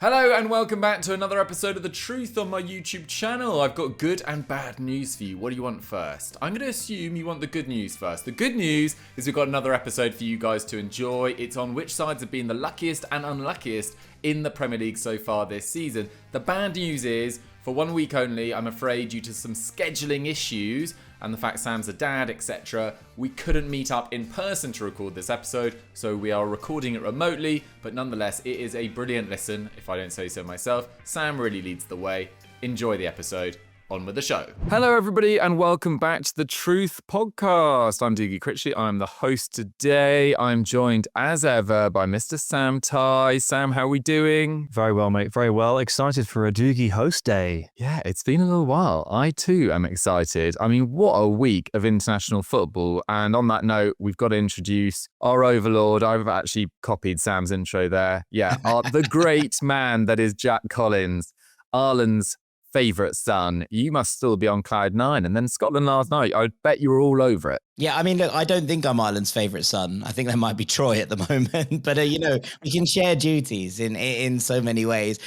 Hello and welcome back to another episode of The Truth on my YouTube channel. I've got good and bad news for you. What do you want first? I'm going to assume you want the good news first. The good news is we've got another episode for you guys to enjoy. It's on which sides have been the luckiest and unluckiest in the Premier League so far this season. The bad news is, for 1 week only, I'm afraid due to some scheduling issues and the fact Sam's a dad, etc., we couldn't meet up in person to record this episode, so we are recording it remotely, but nonetheless, it is a brilliant listen, if I don't say so myself. Sam really leads the way. Enjoy the episode. On with the show. Hello, everybody, and welcome back to the Truth Podcast. I'm Dougie Critchley. I'm the host today. I'm joined, as ever, by Mr. Sam Tighe. Sam, how are we doing? Very well, mate. Very well. Excited for a Dougie host day. Yeah, it's been a little while. I, too, am excited. I mean, what a week of international football. And on that note, we've got to introduce our overlord. I've actually copied Sam's intro there. Yeah, the great man that is Jack Collins, Ireland's favourite son. You must still be on cloud nine. And then Scotland last night, I bet you were all over it. Yeah, I mean, look, I don't think I'm Ireland's favourite son. I think that might be Troy at the moment. But, we can share duties in so many ways.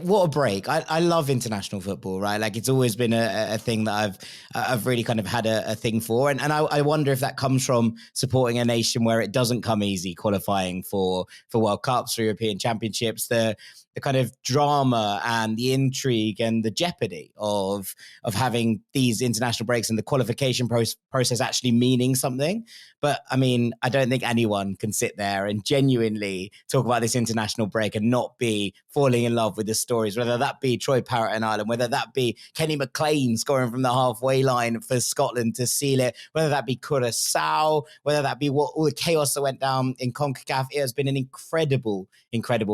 What a break. I love international football, right? Like, it's always been a thing that I've really kind of had a thing for. And I wonder if that comes from supporting a nation where it doesn't come easy qualifying for World Cups, for European Championships, the kind of drama and the intrigue and the jeopardy of having these international breaks and the qualification process actually meaning something. But I mean, I don't think anyone can sit there and genuinely talk about this international break and not be falling in love with the stories, whether that be Troy Parrott and Ireland, whether that be Kenny McLean scoring from the halfway line for Scotland to seal it, whether that be Curaçao, whether that be all the chaos that went down in CONCACAF. It has been an incredible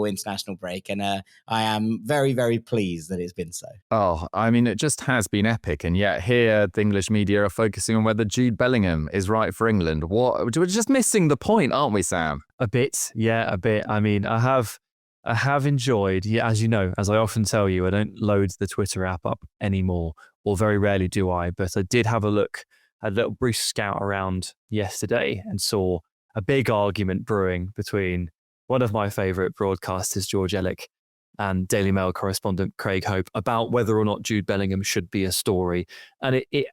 international break. And I am very, very pleased that it's been so. Oh, I mean, it just has been epic. And yet here, the English media are focusing on whether Jude Bellingham is right for England. What? We're just missing the point, aren't we, Sam? A bit. Yeah, a bit. I mean, I have enjoyed, as you know, as I often tell you, I don't load the Twitter app up anymore, or very rarely do I, but I did have a little brief scout around yesterday and saw a big argument brewing between one of my favourite broadcasters, George Ellick, and Daily Mail correspondent Craig Hope about whether or not Jude Bellingham should be a story. And it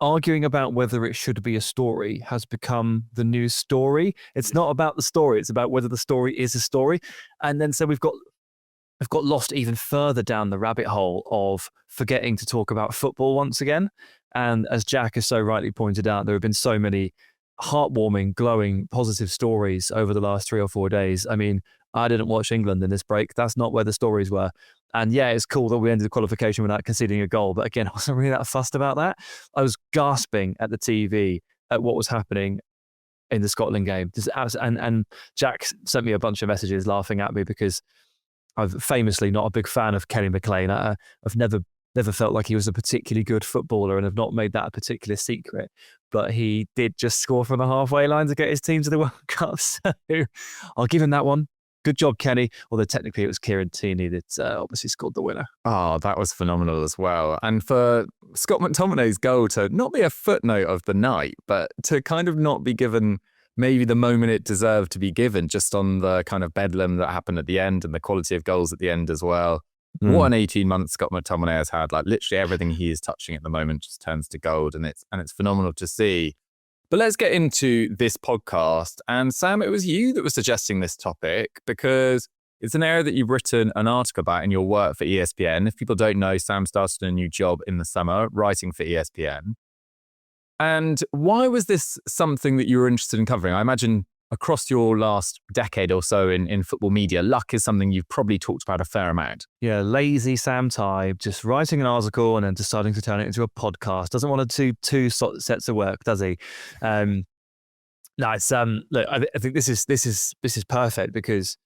arguing about whether it should be a story has become the new story. It's not about the story. It's about whether the story is a story. And then so I've got lost even further down the rabbit hole of forgetting to talk about football once again. And as Jack has so rightly pointed out, there have been so many heartwarming, glowing, positive stories over the last 3 or 4 days. I mean, I didn't watch England in this break. That's not where the stories were. And yeah, it's cool that we ended the qualification without conceding a goal. But again, I wasn't really that fussed about that. I was gasping at the TV at what was happening in the Scotland game. And Jack sent me a bunch of messages laughing at me because I'm famously not a big fan of Kenny McLean. I've never felt like he was a particularly good footballer and have not made that a particular secret. But he did just score from the halfway line to get his team to the World Cup. So I'll give him that one. Good job, Kenny. Although technically it was Kieran Tierney that obviously scored the winner. Oh, that was phenomenal as well. And for Scott McTominay's goal to not be a footnote of the night, but to kind of not be given maybe the moment it deserved to be given, just on the kind of bedlam that happened at the end and the quality of goals at the end as well. What an 18 months Scott McTominay has had. Like, literally everything he is touching at the moment just turns to gold, and it's phenomenal to see. But let's get into this podcast. And Sam, it was you that was suggesting this topic because it's an area that you've written an article about in your work for ESPN. If people don't know, Sam started a new job in the summer writing for ESPN. And why was this something that you were interested in covering? I imagine across your last decade or so in football media, luck is something you've probably talked about a fair amount. Yeah, lazy Sam Tighe, just writing an article and then deciding to turn it into a podcast. Doesn't want to do two sets of work, does he? No, it's look, I think this is perfect because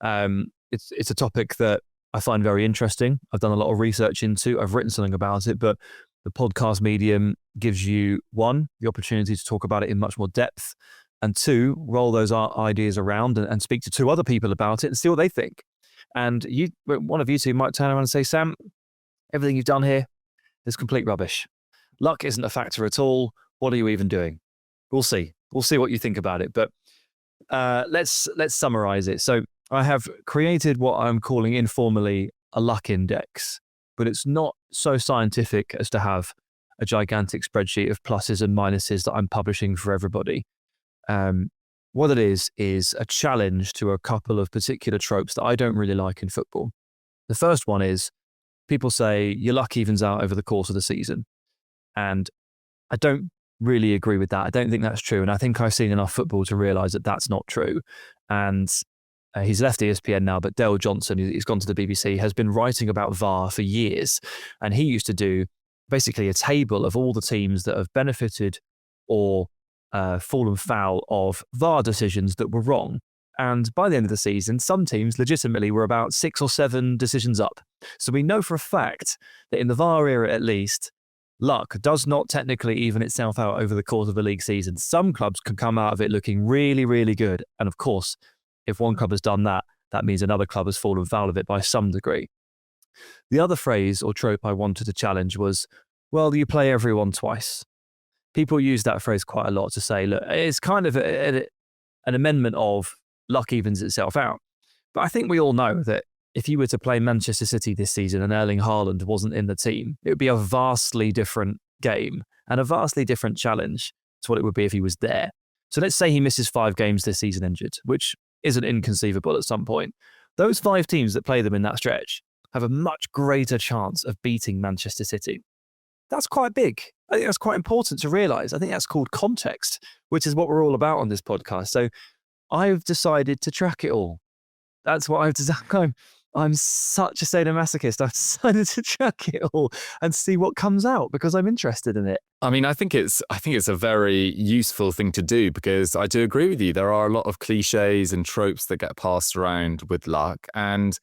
it's a topic that I find very interesting. I've done a lot of research into. I've written something about it, but the podcast medium gives you, one, the opportunity to talk about it in much more depth, and two, roll those ideas around and speak to two other people about it and see what they think. And one of you two might turn around and say, Sam, everything you've done here is complete rubbish. Luck isn't a factor at all. What are you even doing? We'll see. We'll see what you think about it. But let's summarize it. So I have created what I'm calling informally a luck index, but it's not so scientific as to have a gigantic spreadsheet of pluses and minuses that I'm publishing for everybody. What it is a challenge to a couple of particular tropes that I don't really like in football. The first one is people say your luck evens out over the course of the season. And I don't really agree with that. I don't think that's true. And I think I've seen enough football to realise that that's not true. And he's left ESPN now, but Dale Johnson, he's gone to the BBC, has been writing about VAR for years. And he used to do basically a table of all the teams that have benefited or fallen foul of VAR decisions that were wrong. And by the end of the season, some teams legitimately were about 6 or 7 decisions up. So we know for a fact that in the VAR era at least, luck does not technically even itself out over the course of a league season. Some clubs can come out of it looking really, really good. And of course, if one club has done that, that means another club has fallen foul of it by some degree. The other phrase or trope I wanted to challenge was, well, you play everyone twice. People use that phrase quite a lot to say, look, it's kind of an amendment of luck evens itself out. But I think we all know that if you were to play Manchester City this season and Erling Haaland wasn't in the team, it would be a vastly different game and a vastly different challenge to what it would be if he was there. So let's say he misses 5 games this season injured, which isn't inconceivable at some point. Those 5 teams that play them in that stretch have a much greater chance of beating Manchester City. That's quite big. I think that's quite important to realise. I think that's called context, which is what we're all about on this podcast. So I've decided to track it all. That's what I've decided. I'm such a sadomasochist. I've decided to track it all and see what comes out because I'm interested in it. I mean, I think it's a very useful thing to do because I do agree with you. There are a lot of cliches and tropes that get passed around with luck, and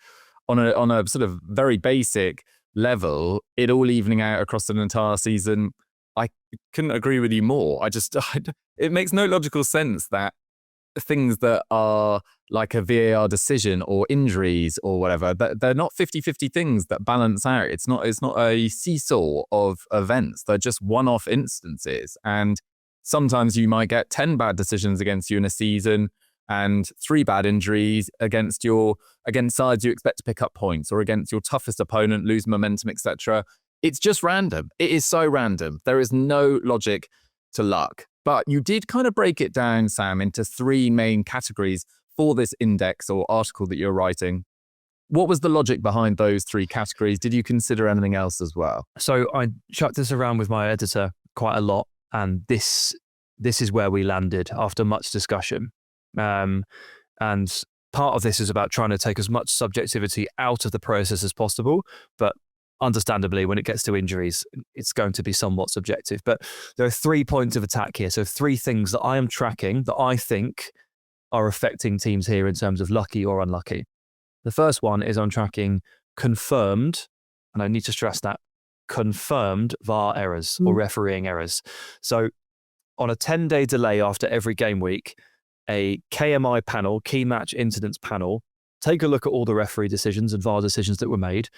on a sort of very basic level, it all evening out across an entire season, I couldn't agree with you more. It makes no logical sense that things that are like a VAR decision or injuries or whatever, they're not 50-50 things that balance out. It's not a seesaw of events. They're just one-off instances. And sometimes you might get 10 bad decisions against you in a season and 3 bad injuries against sides you expect to pick up points, or against your toughest opponent, lose momentum, etc. It's just random. It is so random. There is no logic to luck. But you did kind of break it down, Sam, into 3 main categories for this index or article that you're writing. What was the logic behind those 3 categories? Did you consider anything else as well? So I chucked this around with my editor quite a lot, and this is where we landed after much discussion. And part of this is about trying to take as much subjectivity out of the process as possible, but understandably, when it gets to injuries, it's going to be somewhat subjective. But there are 3 points of attack here. So 3 things that I am tracking that I think are affecting teams here in terms of lucky or unlucky. The first one is I'm tracking confirmed, and I need to stress that, confirmed VAR errors or refereeing errors. So on a 10-day delay after every game week, a KMI panel, key match incidents panel, take a look at all the referee decisions and VAR decisions that were made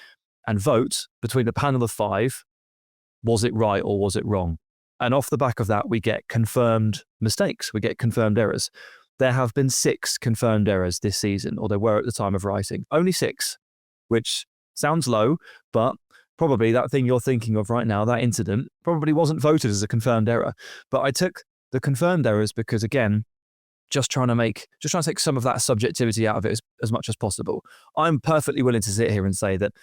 and vote between the panel of 5, was it right or was it wrong? And off the back of that, we get confirmed mistakes, we get confirmed errors. There have been 6 confirmed errors this season, or there were at the time of writing. Only 6, which sounds low, but probably that thing you're thinking of right now, that incident, probably wasn't voted as a confirmed error. But I took the confirmed errors because, again, just trying to take some of that subjectivity out of it as much as possible. I'm perfectly willing to sit here and say that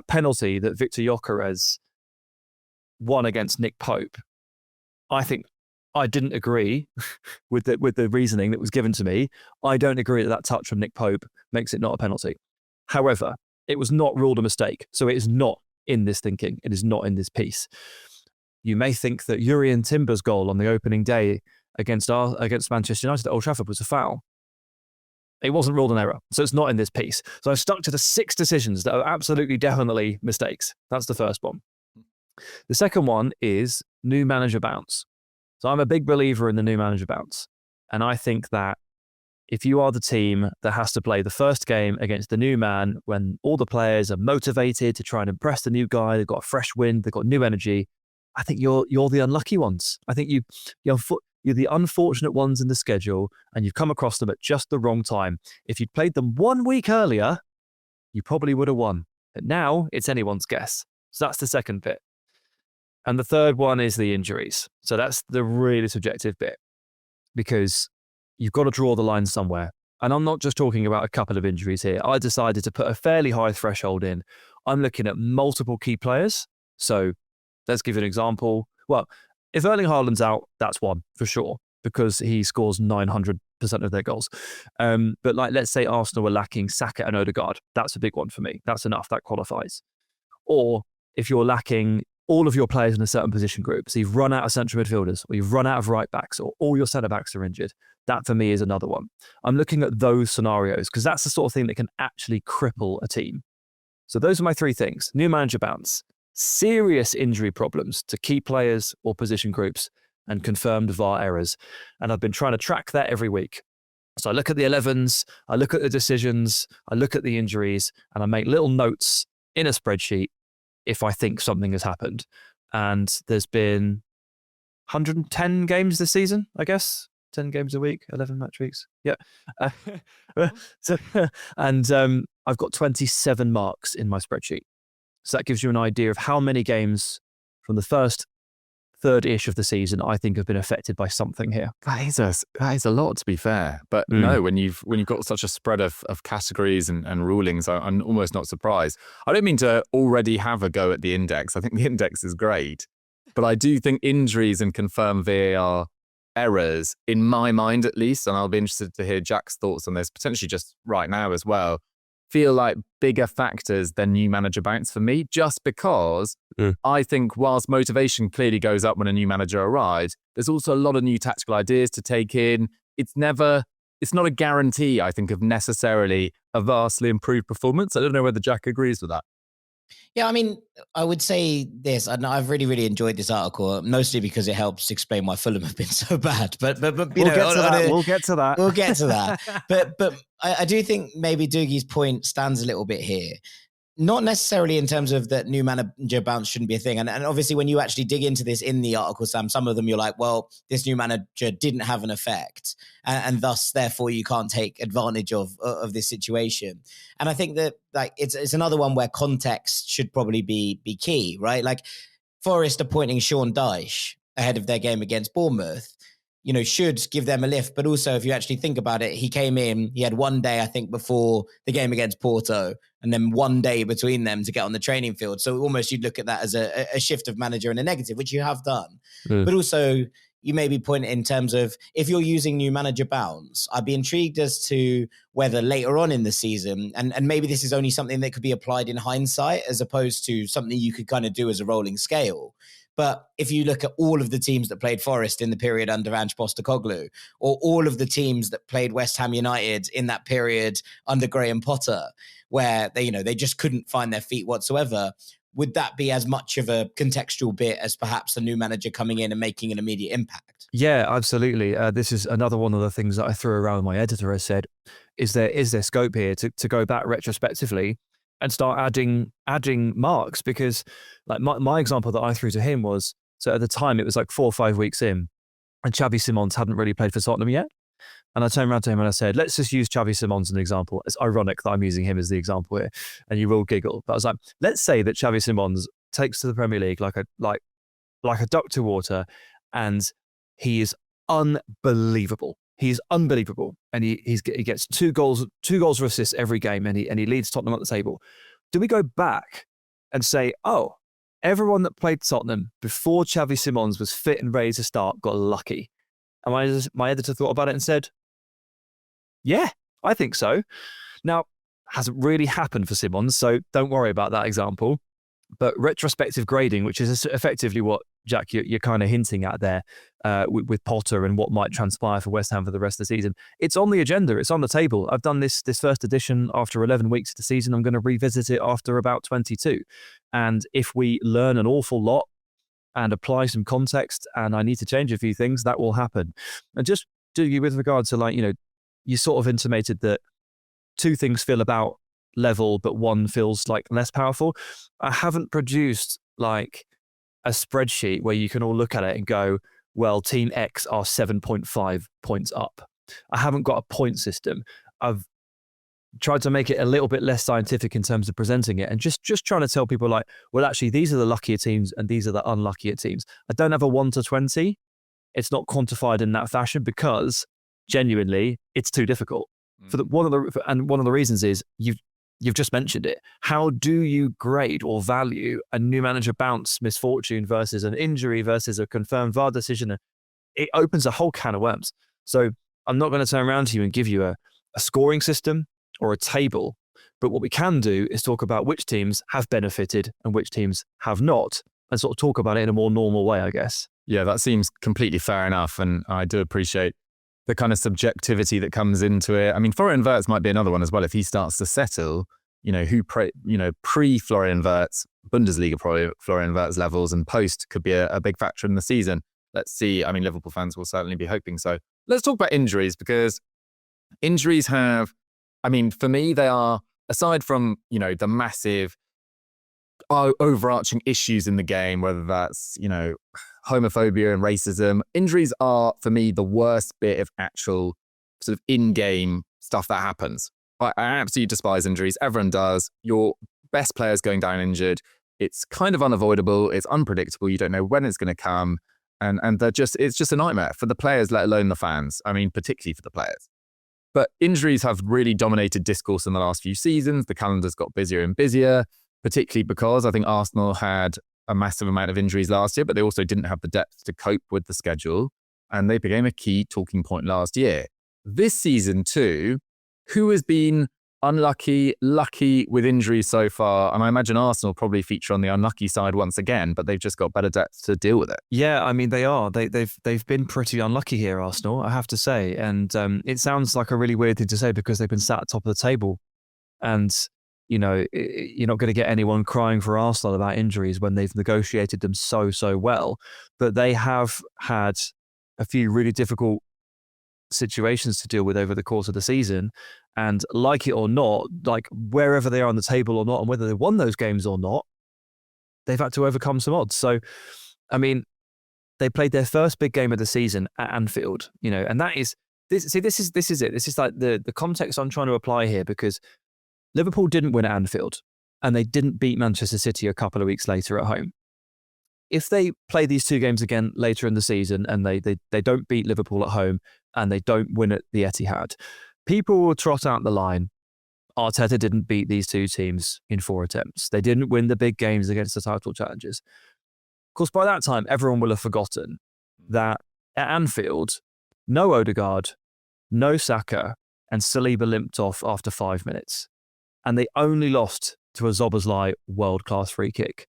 penalty that Victor Gyökeres won against Nick Pope, I think I didn't agree with the reasoning that was given to me. I don't agree that touch from Nick Pope makes it not a penalty. However, it was not ruled a mistake, so it is not in this thinking. It is not in this piece. You may think that Jurrien Timber's goal on the opening day against Manchester United at Old Trafford was a foul. It wasn't ruled an error, so it's not in this piece. So I've stuck to the 6 decisions that are absolutely, definitely mistakes. That's the first one. The second one is new manager bounce. So I'm a big believer in the new manager bounce. And I think that if you are the team that has to play the first game against the new man, when all the players are motivated to try and impress the new guy, they've got a fresh wind, they've got new energy, I think you're the unlucky ones. I think You're the unfortunate ones in the schedule, and you've come across them at just the wrong time. If you'd played them 1 week earlier, you probably would have won. But now it's anyone's guess. So that's the second bit. And the third one is the injuries. So that's the really subjective bit, because you've got to draw the line somewhere. And I'm not just talking about a couple of injuries here. I decided to put a fairly high threshold in. I'm looking at multiple key players. So let's give you an example. Well, if Erling Haaland's out, that's one for sure, because he scores 900% of their goals. But like, let's say Arsenal were lacking Saka and Odegaard. That's a big one for me. That's enough. That qualifies. Or if you're lacking all of your players in a certain position group, so you've run out of central midfielders, or you've run out of right backs, or all your centre backs are injured, that for me is another one. I'm looking at those scenarios because that's the sort of thing that can actually cripple a team. So those are my three things: new manager bounce, serious injury problems to key players or position groups, and confirmed VAR errors. And I've been trying to track that every week. So I look at the 11s, I look at the decisions, I look at the injuries, and I make little notes in a spreadsheet if I think something has happened. And there's been 110 games this season, I guess. 10 games a week, 11 match weeks. Yeah. And I've got 27 marks in my spreadsheet. So that gives you an idea of how many games from the first third-ish of the season I think have been affected by something here. That is a lot, to be fair. But no, when you've got such a spread of categories and rulings, I'm almost not surprised. I don't mean to already have a go at the index. I think the index is great. But I do think injuries and confirmed VAR errors, in my mind at least, and I'll be interested to hear Jack's thoughts on this, potentially just right now as well, feel like bigger factors than new manager bounce for me, just because I think whilst motivation clearly goes up when a new manager arrives, there's also a lot of new tactical ideas to take in. It's not a guarantee, I think, of necessarily a vastly improved performance. I don't know whether Jack agrees with that. Yeah, I mean, I would say this, and I've really, really enjoyed this article, mostly because it helps explain why Fulham have been so bad. But you know, we'll get to that. We'll get to that. But I do think maybe Dougie's point stands a little bit here. Not necessarily in terms of that new manager bounce shouldn't be a thing. And obviously when you actually dig into this in the article, Sam, some of them you're like, well, this new manager didn't have an effect and thus therefore you can't take advantage of this situation. And I think that like it's another one where context should probably be key, right? Like Forest appointing Sean Dyche ahead of their game against Bournemouth, you know, should give them a lift. But also, if you actually think about it, he came in, he had 1 day, I think, before the game against Porto, and then 1 day between them to get on the training field. So almost you'd look at that as a shift of manager and a negative, which you have done. But also, you maybe point in terms of if you're using new manager bounce, I'd be intrigued as to whether later on in the season, and maybe this is only something that could be applied in hindsight as opposed to something you could kind of do as a rolling scale. But if you look at all of the teams that played Forest in the period under Ange Postecoglou, or all of the teams that played West Ham United in that period under Graham Potter, where they just couldn't find their feet whatsoever, would that be as much of a contextual bit as perhaps a new manager coming in and making an immediate impact? Yeah, absolutely. This is another one of the things that I threw around my editor. I said, is there scope here to go back retrospectively and start adding marks? Because like my example that I threw to him was, so at the time it was like 4 or 5 weeks in and Xavi Simons hadn't really played for Tottenham yet. And I turned around to him and I said, let's just use Xavi Simons as an example. It's ironic that I'm using him as the example here and you will giggle. But I was like, let's say that Xavi Simons takes to the Premier League like a duck to water, and he is unbelievable. He's unbelievable, and he gets two goals or assists every game, and he leads Tottenham up the table. Do we go back and say, oh, everyone that played Tottenham before Xavi Simons was fit and ready to start got lucky? And my editor thought about it and said, yeah, I think so. Now, hasn't really happened for Simons, so don't worry about that example. But retrospective grading, which is effectively what, Jack, you're kind of hinting at there with Potter and what might transpire for West Ham for the rest of the season. It's on the agenda. It's on the table. I've done this first edition after 11 weeks of the season. I'm going to revisit it after about 22. And if we learn an awful lot and apply some context and I need to change a few things, that will happen. And just with regard to you sort of intimated that 2 things feel about level, but 1 feels like less powerful. I haven't produced like a spreadsheet where you can all look at it and go, well, Team X are 7.5 points up. I haven't got a point system. I've tried to make it a little bit less scientific in terms of presenting it, and just trying to tell people like, well, actually, these are the luckier teams and these are the unluckier teams. I don't have a 1 to 20. It's not quantified in that fashion because genuinely it's too difficult. One of the reasons is you've just mentioned it. How do you grade or value a new manager bounce misfortune versus an injury versus a confirmed VAR decision? It opens a whole can of worms. So I'm not going to turn around to you and give you a scoring system or a table, but what we can do is talk about which teams have benefited and which teams have not, and sort of talk about it in a more normal way, I guess. Yeah, that seems completely fair enough, and I do appreciate the kind of subjectivity that comes into it. I mean, Florian Wirtz might be another one as well. If he starts to settle, pre-Florian Wirtz, Bundesliga Florian Wirtz levels and post could be a big factor in the season. Let's see. I mean, Liverpool fans will certainly be hoping so. Let's talk about injuries, because injuries have, I mean, for me, they are, aside from, the massive overarching issues in the game, whether that's, homophobia and racism, injuries are, for me, the worst bit of actual sort of in-game stuff that happens. I absolutely despise injuries. Everyone does. Your best player's going down injured. It's kind of unavoidable. It's unpredictable. You don't know when it's going to come. And it's just a nightmare for the players, let alone the fans. I mean, particularly for the players. But injuries have really dominated discourse in the last few seasons. The calendar's got busier and busier, particularly because I think Arsenal had a massive amount of injuries last year, but they also didn't have the depth to cope with the schedule. And they became a key talking point last year. This season too, who has been unlucky, lucky with injuries so far? And I imagine Arsenal probably feature on the unlucky side once again, but they've just got better depth to deal with it. Yeah, I mean, they are. They've been pretty unlucky here, Arsenal, I have to say. And it sounds like a really weird thing to say because they've been sat at top of the table. And, you're not going to get anyone crying for Arsenal about injuries when they've negotiated them so well. But they have had a few really difficult situations to deal with over the course of the season. And like it or not, like wherever they are on the table or not, and whether they won those games or not, they've had to overcome some odds. So, I mean, they played their first big game of the season at Anfield, and that is this. See, this is it. This is like the context I'm trying to apply here, because Liverpool didn't win at Anfield and they didn't beat Manchester City a couple of weeks later at home. If they play these two games again later in the season and they don't beat Liverpool at home and they don't win at the Etihad, people will trot out the line, Arteta didn't beat these two teams in 4 attempts. They didn't win the big games against the title challenges. Of course, by that time, everyone will have forgotten that at Anfield, no Odegaard, no Saka, and Saliba limped off after 5 minutes. And they only lost to a Szoboszlai world-class free kick.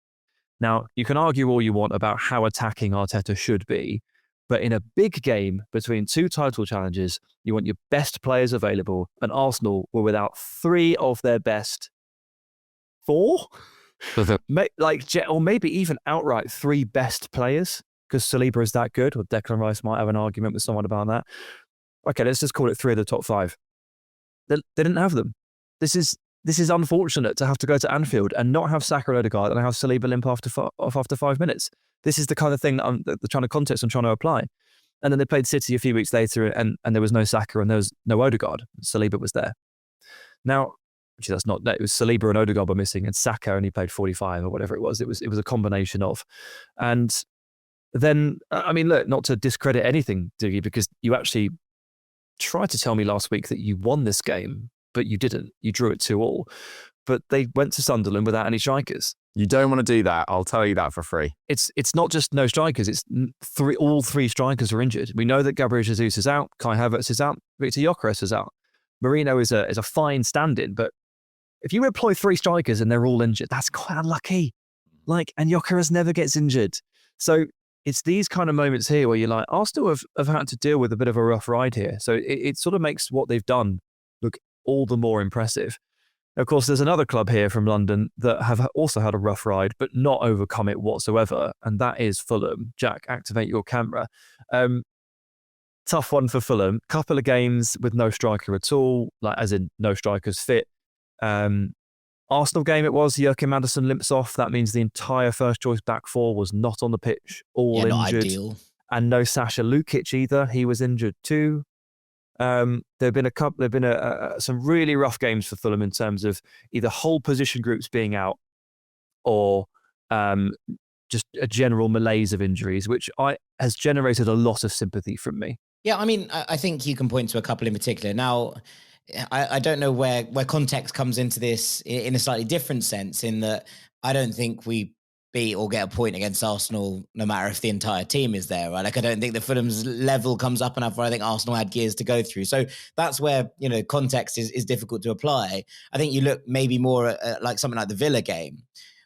Now, you can argue all you want about how attacking Arteta should be, but in a big game between 2 title challenges, you want your best players available, and Arsenal were without 3 of their best 4? Or maybe even outright 3 best players, because Saliba is that good, or Declan Rice might have an argument with someone about that. Okay, let's just call it 3 of the top 5. They didn't have them. This is unfortunate to have to go to Anfield and not have Saka and Odegaard and have Saliba limp off after 5 minutes. This is the kind of thing that the kind of context I'm trying to apply. And then they played City a few weeks later and there was no Saka and there was no Odegaard. Saliba was there. Now, actually, it was Saliba and Odegaard were missing and Saka only played 45 or whatever it was. It was a combination of. And then, I mean, look, not to discredit anything, Dougie, because you actually tried to tell me last week that you won this game, but you didn't. You drew it 2-2. But they went to Sunderland without any strikers. You don't want to do that. I'll tell you that for free. It's not just no strikers. It's all 3 strikers are injured. We know that Gabriel Jesus is out. Kai Havertz is out. Victor Gyökeres is out. Marino is a fine stand-in. But if you employ 3 strikers and they're all injured, that's quite unlucky. And Gyökeres never gets injured. So it's these kind of moments here where you're like, Arsenal have had to deal with a bit of a rough ride here. So it sort of makes what they've done look all the more impressive. Of course, there's another club here from London that have also had a rough ride, but not overcome it whatsoever, and that is Fulham. Jack, activate your camera. Tough one for Fulham. Couple of games with no striker at all, as in no strikers fit. Arsenal game it was, Joachim Andersen limps off. That means the entire first choice back 4 was not on the pitch, all injured. Not ideal. and no Sasha Lukic either. He was injured too. There've been some really rough games for Fulham in terms of either whole position groups being out or just a general malaise of injuries, which has generated a lot of sympathy from me. Yeah, I mean, I think you can point to a couple in particular. Now, I don't know where context comes into this in a slightly different sense, in that I don't think we beat or get a point against Arsenal, no matter if the entire team is there, right? Like, I don't think the Fulham's level comes up enough where I think Arsenal had gears to go through. So that's where, context is difficult to apply. I think you look maybe more at like something like the Villa game,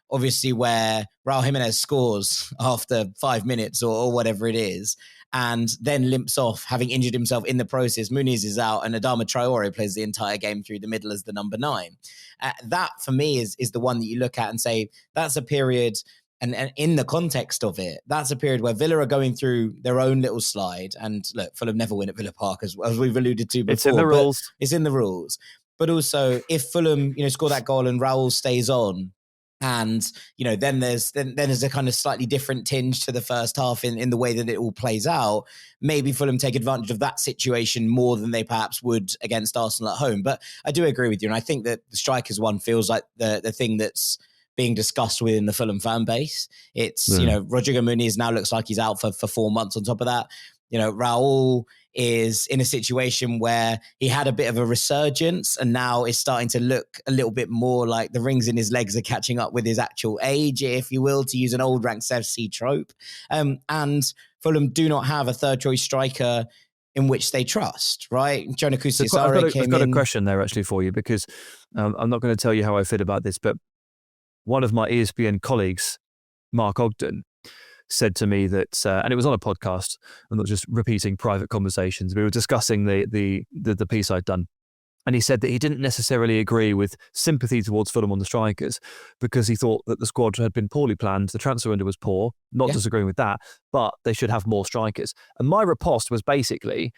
obviously, where Raul Jimenez scores after 5 minutes or whatever it is, and then limps off, having injured himself in the process. Muniz is out, and Adama Traore plays the entire game through the middle as the number 9. That, for me, is the one that you look at and say, that's a period, and in the context of it, that's a period where Villa are going through their own little slide. And look, Fulham never win at Villa Park, as we've alluded to before. It's in the rules. It's in the rules. But also, if Fulham, score that goal and Raul stays on, and then there's a kind of slightly different tinge to the first half in the way that it all plays out. Maybe Fulham take advantage of that situation more than they perhaps would against Arsenal at home. But I do agree with you, and I think that the strikers one feels like the thing that's being discussed within the Fulham fan base. It's Rodrigo Muniz now looks like he's out for 4 months. On top of that, Raul is in a situation where he had a bit of a resurgence and now is starting to look a little bit more like the rings in his legs are catching up with his actual age, if you will, to use an old Ranks FC trope. And Fulham do not have a third choice striker in which they trust, right? Jonah Kusisare came in. I've got a question there actually for you, because I'm not going to tell you how I feel about this, but one of my ESPN colleagues, Mark Ogden, said to me that, and it was on a podcast, I'm not just repeating private conversations, we were discussing the piece I'd done. And he said that he didn't necessarily agree with sympathy towards Fulham on the strikers, because he thought that the squad had been poorly planned, the transfer window was poor, not disagreeing with that, but they should have more strikers. And my riposte was basically,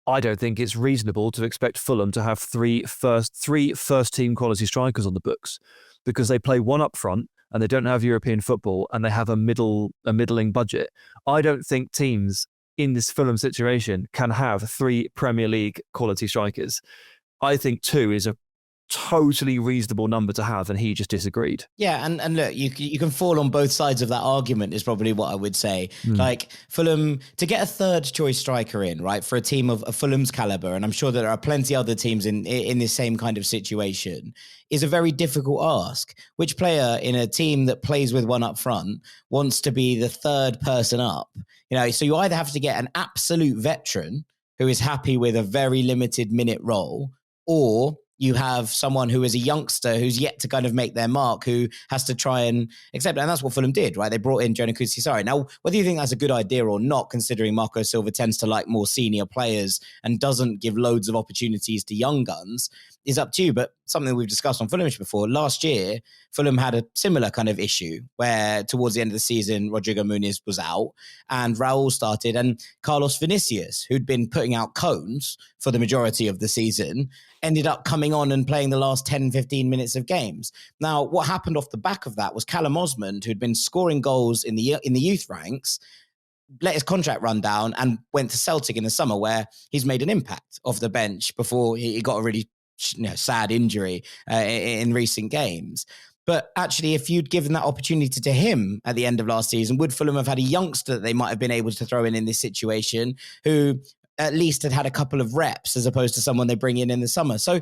I don't think it's reasonable to expect Fulham to have three first team quality strikers on the books, because they play one up front and they don't have European football and they have a middling budget. I don't think teams in this Fulham situation can have 3 Premier League quality strikers. I think 2 is a totally reasonable number to have, and he just disagreed. Yeah, and look, you can fall on both sides of that argument is probably what I would say. Like, Fulham, to get a third choice striker in, right, for a team of Fulham's caliber, and I'm sure there are plenty other teams in this same kind of situation, is a very difficult ask. Which player in a team that plays with one up front wants to be the third person up? So you either have to get an absolute veteran who is happy with a very limited minute role, or you have someone who is a youngster who's yet to kind of make their mark, who has to try and accept it. And that's what Fulham did, right? They brought in Jonah Kusisare. Now, whether you think that's a good idea or not, considering Marco Silva tends to like more senior players and doesn't give loads of opportunities to young guns, is up to you. But something we've discussed on Fulhamish before, last year, Fulham had a similar kind of issue where towards the end of the season, Rodrigo Muniz was out and Raul started, and Carlos Vinicius, who'd been putting out cones for the majority of the season, ended up coming on and playing the last 10, 15 minutes of games. Now, what happened off the back of that was Callum Osmond, who'd been scoring goals in the youth ranks, let his contract run down and went to Celtic in the summer, where he's made an impact off the bench before he got a really sad injury in recent games. But actually, if you'd given that opportunity to him at the end of last season, would Fulham have had a youngster that they might have been able to throw in this situation, who at least had a couple of reps, as opposed to someone they bring in the summer? So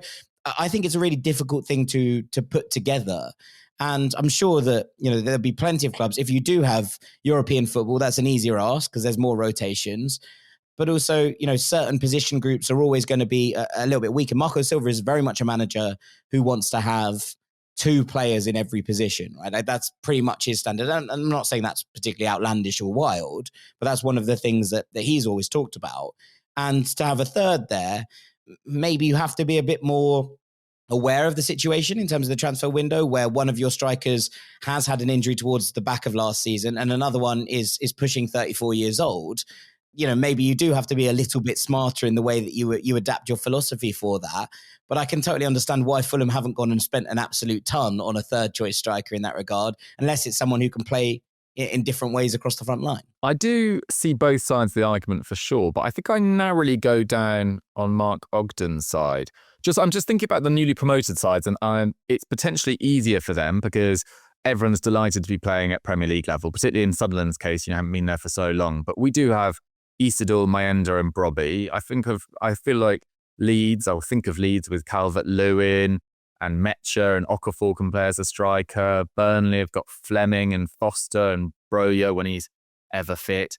I think it's a really difficult thing to put together. And I'm sure that, there'll be plenty of clubs. If you do have European football, that's an easier ask because there's more rotations. But also, certain position groups are always going to be a little bit weaker. Marco Silva is very much a manager who wants to have 2 players in every position, right? Like, that's pretty much his standard. And I'm not saying that's particularly outlandish or wild, but that's one of the things that he's always talked about. And to have a third there, maybe you have to be a bit more aware of the situation in terms of the transfer window, where one of your strikers has had an injury towards the back of last season and another one is pushing 34 years old. Maybe you do have to be a little bit smarter in the way that you adapt your philosophy for that. But I can totally understand why Fulham haven't gone and spent an absolute ton on a third choice striker in that regard, unless it's someone who can play in different ways across the front line. I do see both sides of the argument for sure, but I think I narrowly go down on Mark Ogden's side. I'm just thinking about the newly promoted sides, and it's potentially easier for them because everyone's delighted to be playing at Premier League level, particularly in Sunderland's case, haven't been there for so long. But we do have Isidore, Mayenda and Brobby. I feel like Leeds, I'll think of Leeds with Calvert-Lewin and Metcher and Okafor can play as a striker. Burnley have got Fleming and Foster and Broja when he's ever fit.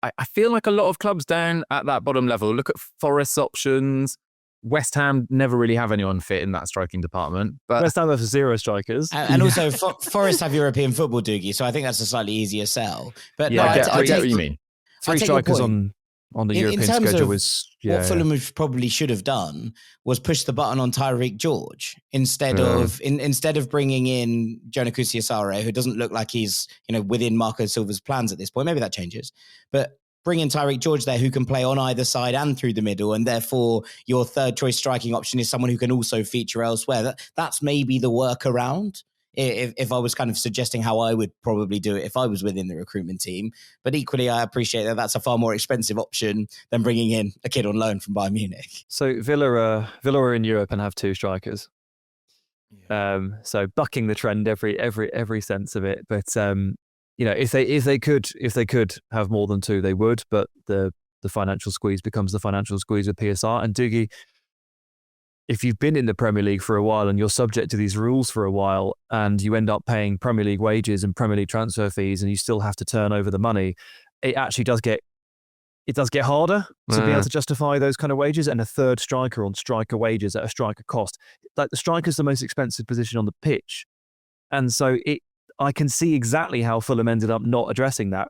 I feel like a lot of clubs down at that bottom level, look at Forest's options. West Ham never really have anyone fit in that striking department. But West Ham have 0 strikers. And also, Forest have European football, Dougie, so I think that's a slightly easier sell. But yeah, I get what you mean. 3 strikers on the European schedule was... What Fulham probably should have done was push the button on Tyreek George instead of bringing in Jonah Kusiasare, who doesn't look like he's within Marco Silva's plans at this point. Maybe that changes, but bring in Tyreek George there, who can play on either side and through the middle, and therefore your third choice striking option is someone who can also feature elsewhere. That's maybe the workaround. If I was kind of suggesting how I would probably do it if I was within the recruitment team. But equally, I appreciate that that's a far more expensive option than bringing in a kid on loan from Bayern Munich. So Villa are in Europe and have 2 strikers. Yeah. So bucking the trend every sense of it. But if they could have more than 2, they would. But the financial squeeze becomes the financial squeeze with PSR. And Dougie, if you've been in the Premier League for a while and you're subject to these rules for a while and you end up paying Premier League wages and Premier League transfer fees and you still have to turn over the money, it actually does get harder to be able to justify those kind of wages, and a third striker on striker wages at a striker cost. Like, the striker's the most expensive position on the pitch. And so I can see exactly how Fulham ended up not addressing that.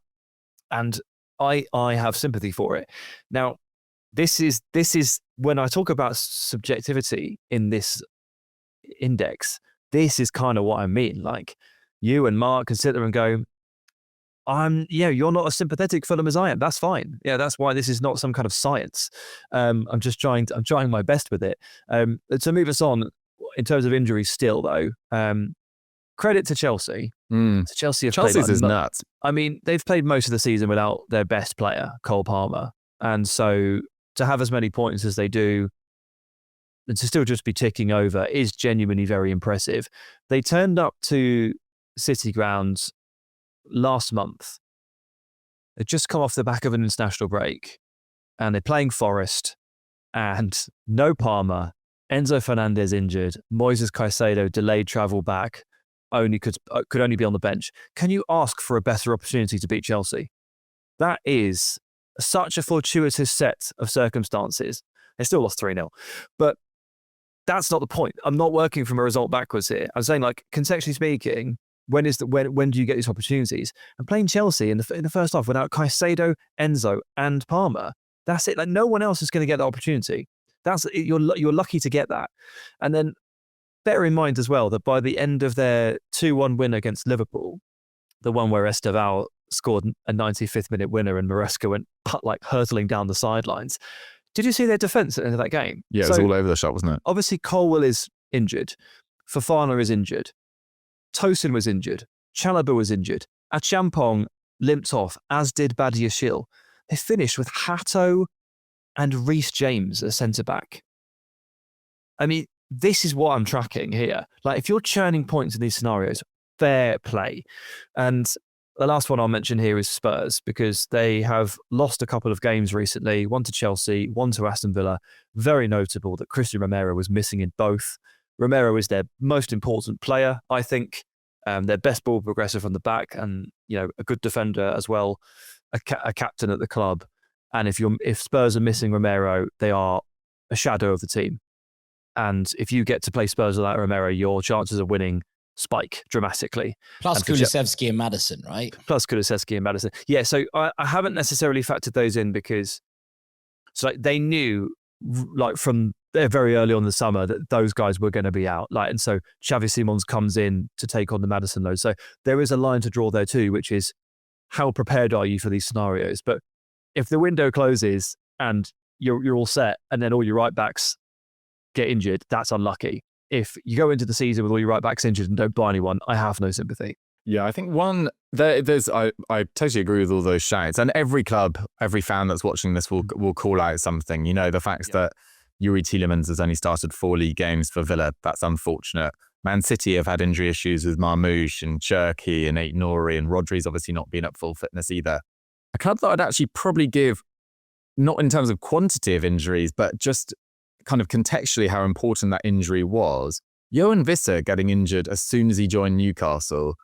And I have sympathy for it. Now, this is when I talk about subjectivity in this index, this is kind of what I mean. Like, you and Mark can sit there and go, you're not as sympathetic Fulham as I am. That's fine. Yeah, that's why this is not some kind of science. I'm trying my best with it. To move us on, in terms of injuries still though, credit to Chelsea. Chelsea's is nuts. I mean, they've played most of the season without their best player, Cole Palmer. And so to have as many points as they do and to still just be ticking over is genuinely very impressive. They turned up to City grounds last month. They'd just come off the back of an international break and they're playing Forest and no Palmer, Enzo Fernandez injured, Moises Caicedo delayed travel back, could only be on the bench. Can you ask for a better opportunity to beat Chelsea? That is such a fortuitous set of circumstances. They still lost 3-0. But that's not the point. I'm not working from a result backwards here. I'm saying, like, contextually speaking, when do you get these opportunities? And playing Chelsea in the first half without Caicedo, Enzo, and Palmer, that's it. Like, no one else is going to get the opportunity. You're lucky to get that. And then bear in mind as well that by the end of their 2-1 win against Liverpool, the one where Esteval scored a 95th minute winner and Maresca went hurtling down the sidelines. Did you see their defence at the end of that game? Yeah, it was all over the shop, wasn't it? Obviously, Colwell is injured. Fofana is injured. Tosin was injured. Chalobah was injured. Achampong limped off, as did Badiashile. They finished with Hato and Reece James as centre-back. I mean, this is what I'm tracking here. Like, if you're churning points in these scenarios, fair play. And the last one I'll mention here is Spurs, because they have lost a couple of games recently, one to Chelsea, one to Aston Villa. Very notable that Christian Romero was missing in both. Romero is their most important player, I think. Their best ball progressor from the back, and a good defender as well, a captain at the club. And if Spurs are missing Romero, they are a shadow of the team. And if you get to play Spurs without Romero, your chances of winning spike dramatically. Plus Kulusevski and Maddison, right? Plus Kulusevski and Maddison. Yeah, so I haven't necessarily factored those in because they knew from very early on in the summer that those guys were going to be out. And so Xavi Simons comes in to take on the Maddison load. So there is a line to draw there too, which is how prepared are you for these scenarios? But if the window closes and you're all set and then all your right backs get injured, that's unlucky. If you go into the season with all your right backs injured and don't buy anyone, I have no sympathy. Yeah, I think I totally agree with all those shouts, and every club, every fan that's watching this will call out something. You know, the fact that Yuri Tielemans has only started 4 league games for Villa, that's unfortunate. Man City have had injury issues with Marmoush and Cherki and Ait Nouri, and Rodri's obviously not been at full fitness either. A club that I'd actually probably give, not in terms of quantity of injuries, but just kind of contextually how important that injury was. Johan Visser getting injured as soon as he joined Newcastle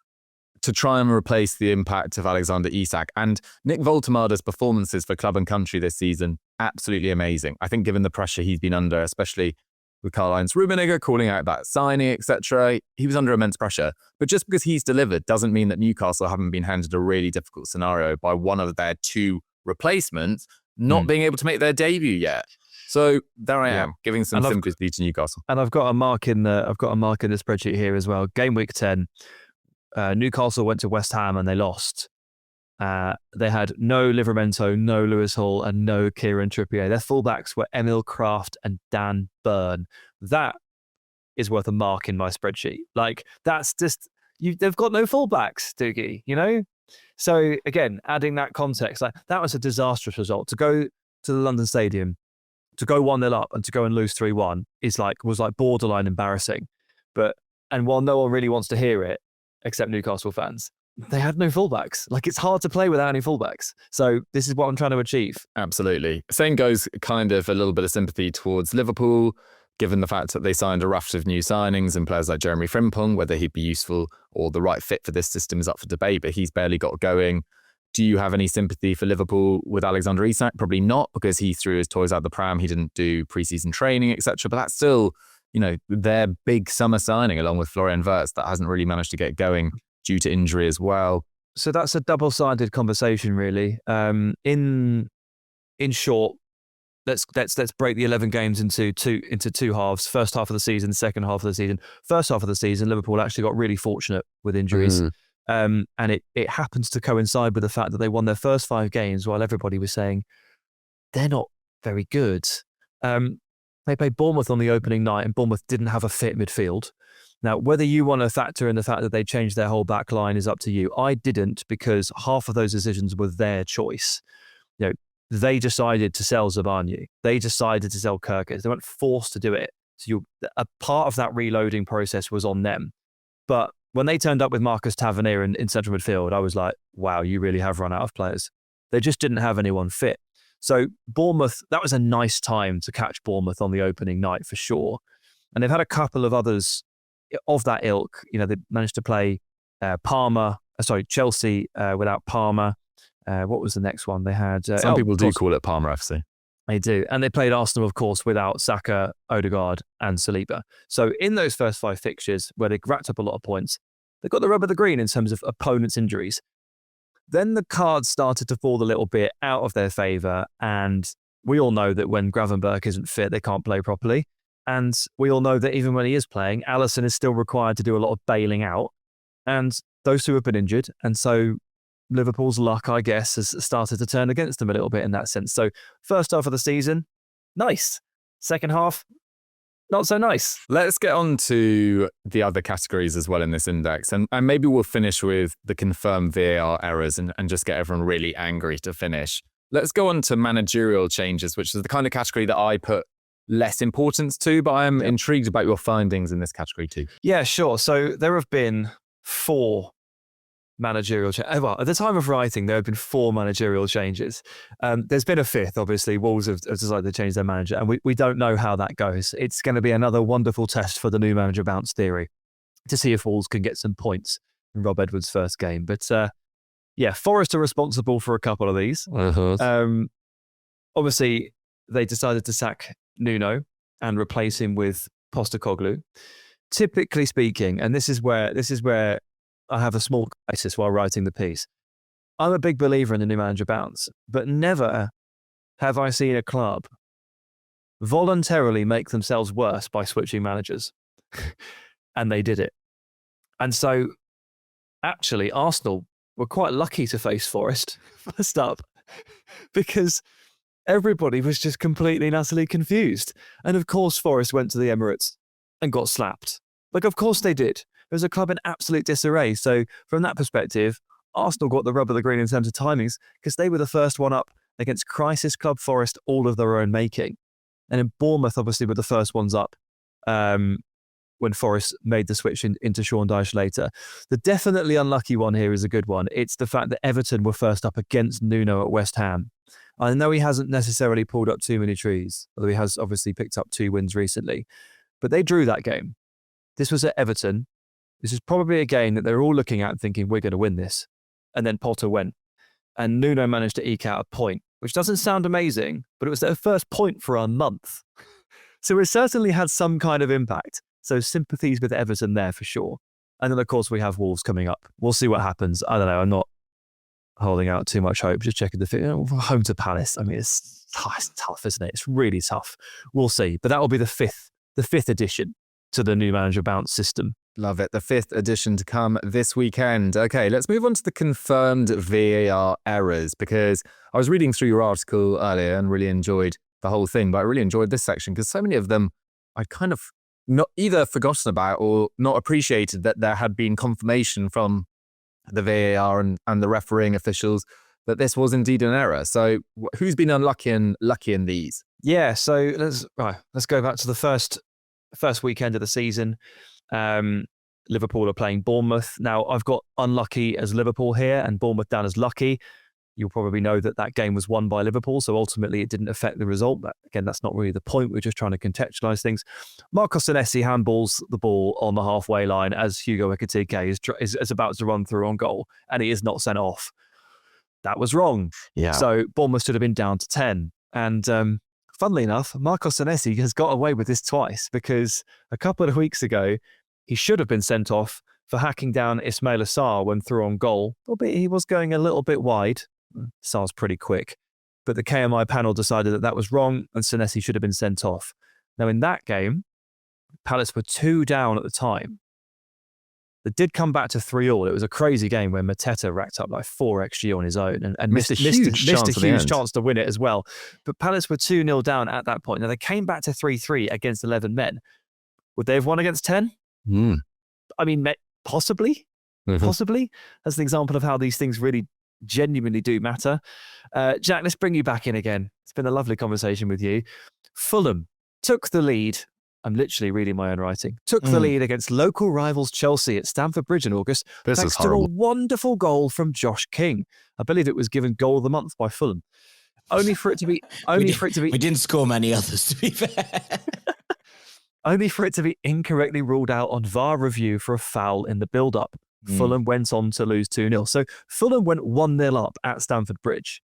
to try and replace the impact of Alexander Isak. And Nick Voltemada's performances for club and country this season, absolutely amazing. I think given the pressure he's been under, especially with Karl-Heinz Rummenigge calling out that signing, etc., he was under immense pressure. But just because he's delivered doesn't mean that Newcastle haven't been handed a really difficult scenario by one of their 2 replacements not being able to make their debut yet. So there I am, giving some sympathy to Newcastle. And I've got a mark in the spreadsheet here as well. Game week 10. Newcastle went to West Ham and they lost. They had no Livramento, no Lewis Hall, and no Kieran Trippier. Their fullbacks were Emil Kraft and Dan Burn. That is worth a mark in my spreadsheet. Like, that's just, they've got no fullbacks, Dougie, you know? So again, adding that context, like, that was a disastrous result. To go to the London Stadium, to go 1-0 up and to go and lose 3-1 was borderline embarrassing. And while no one really wants to hear it, except Newcastle fans, they had no fullbacks. Like, it's hard to play without any fullbacks. So this is what I'm trying to achieve. Absolutely. Same goes kind of a little bit of sympathy towards Liverpool, given the fact that they signed a raft of new signings and players like Jeremy Frimpong. Whether he'd be useful or the right fit for this system is up for debate, but he's barely got going. Do you have any sympathy for Liverpool with Alexander Isak? Probably not, because he threw his toys out the pram. He didn't do pre-season training, etc. But that's still, you know, their big summer signing along with Florian Wirtz that hasn't really managed to get going due to injury as well. So that's a double-sided conversation, really. In short, let's break the 11 games into two halves. First half of the season, second half of the season. First half of the season, Liverpool actually got really fortunate with injuries. And it happens to coincide with the fact that they won their first 5 games while everybody was saying they're not very good. They played Bournemouth on the opening night, and Bournemouth didn't have a fit midfield. Now, whether you want to factor in the fact that they changed their whole back line is up to you. I didn't, because half of those decisions were their choice. You know, they decided to sell Zabarnyi. They decided to sell Kirkes. They weren't forced to do it. So a part of that reloading process was on them. But when they turned up with Marcus Tavernier in central midfield, I was like, wow, you really have run out of players. They just didn't have anyone fit. So Bournemouth, that was a nice time to catch Bournemouth on the opening night for sure. And they've had a couple of others of that ilk. You know, they managed to play Chelsea without Palmer. What was the next one? They had... Some people do call it Palmer FC. They do. And they played Arsenal, of course, without Saka, Odegaard and Saliba. So in those first 5 fixtures, where they racked up a lot of points, they got the rub of the green in terms of opponents' injuries. Then the cards started to fall a little bit out of their favour, and we all know that when Gravenberch isn't fit, they can't play properly. And we all know that even when he is playing, Alisson is still required to do a lot of bailing out. And those 2 have been injured. And so Liverpool's luck, I guess, has started to turn against them a little bit in that sense. So first half of the season, nice. Second half, not so nice. Let's get on to the other categories as well in this index. And maybe we'll finish with the confirmed VAR errors and just get everyone really angry to finish. Let's go on to managerial changes, which is the kind of category that I put less importance to, but I'm intrigued about your findings in this category too. Yeah, sure. So there have been 4 managerial changes. Well, at the time of writing, there have been 4 managerial changes. There's been a 5th, obviously. Wolves have decided to change their manager, and we don't know how that goes. It's going to be another wonderful test for the new manager bounce theory to see if Wolves can get some points in Rob Edwards' first game. But Forest are responsible for a couple of these. Obviously, they decided to sack Nuno and replace him with Postecoglou. Typically speaking, and this is where I have a small crisis while writing the piece. I'm a big believer in the new manager bounce, but never have I seen a club voluntarily make themselves worse by switching managers. And they did it. And so, actually, Arsenal were quite lucky to face Forest first up, because everybody was just completely and utterly confused. And of course, Forest went to the Emirates and got slapped. Like, of course they did. was a club in absolute disarray. So from that perspective, Arsenal got the rub of the green in terms of timings because they were the first one up against crisis club Forest, all of their own making. And then Bournemouth obviously were the first ones up when Forest made the switch into Sean Dyche later. The definitely unlucky one here is a good one. It's the fact that Everton were first up against Nuno at West Ham. I know he hasn't necessarily pulled up too many trees, although he has obviously picked up 2 wins recently. But they drew that game. This was at Everton. This is probably a game that they're all looking at and thinking, we're going to win this. And then Potter went. And Nuno managed to eke out a point, which doesn't sound amazing, but it was their first point for a month. So it certainly had some kind of impact. So sympathies with Everton there for sure. And then, of course, we have Wolves coming up. We'll see what happens. I don't know. I'm not holding out too much hope. Just checking home to Palace. I mean, it's tough, isn't it? It's really tough. We'll see. But that will be the fifth addition to the new manager bounce system. Love it. The 5th edition to come this weekend. Okay, let's move on to the confirmed VAR errors, because I was reading through your article earlier and really enjoyed the whole thing, but I really enjoyed this section because so many of them I'd kind of not either forgotten about or not appreciated that there had been confirmation from the VAR and the refereeing officials that this was indeed an error. So who's been unlucky and lucky in these? Yeah, so let's go back to the first weekend of the season. Liverpool are playing Bournemouth. Now, I've got unlucky as Liverpool here and Bournemouth down as lucky. You'll probably know that game was won by Liverpool, so ultimately it didn't affect the result. But again, that's not really the point. We're just trying to contextualise things. Marco Senesi handballs the ball on the halfway line as Hugo Ekitike is about to run through on goal, and he is not sent off. That was wrong. Yeah. So Bournemouth should have been down to 10. And funnily enough, Marco Senesi has got away with this twice because a couple of weeks ago, he should have been sent off for hacking down Ismail Assar when through on goal, albeit he was going a little bit wide. Sar's pretty quick. But the KMI panel decided that was wrong and Senesi should have been sent off. Now, in that game, Palace were 2 down at the time. They did come back to 3-3. It was a crazy game where Mateta racked up like 4 XG on his own and missed a huge chance to win it as well. But Palace were 2-0 down at that point. Now, they came back to 3-3 against 11 men. Would they have won against 10? I mean, possibly. Possibly. That's an example of how these things really genuinely do matter. Jack, let's bring you back in again. It's been a lovely conversation with you. Fulham took the lead. I'm literally reading my own writing. Took the lead against local rivals Chelsea at Stamford Bridge in August. Thanks to a wonderful goal from Josh King. I believe it was given goal of the month by Fulham. Only for it to be. We didn't score many others, to be fair. Only for it to be incorrectly ruled out on VAR review for a foul in the build-up. Fulham went on to lose 2-0. So Fulham went 1-0 up at Stamford Bridge.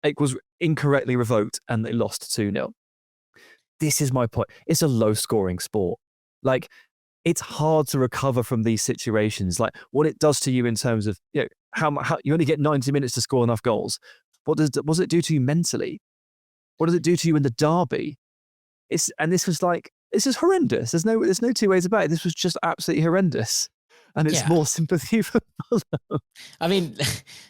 It was incorrectly revoked and they lost 2-0. This is my point. It's a low-scoring sport. Like, it's hard to recover from these situations. Like, what it does to you in terms of, how you only get 90 minutes to score enough goals. What does it do to you mentally? What does it do to you in the derby? This is horrendous. There's no 2 ways about it. This was just absolutely horrendous. And it's more sympathy for Fulham. I mean,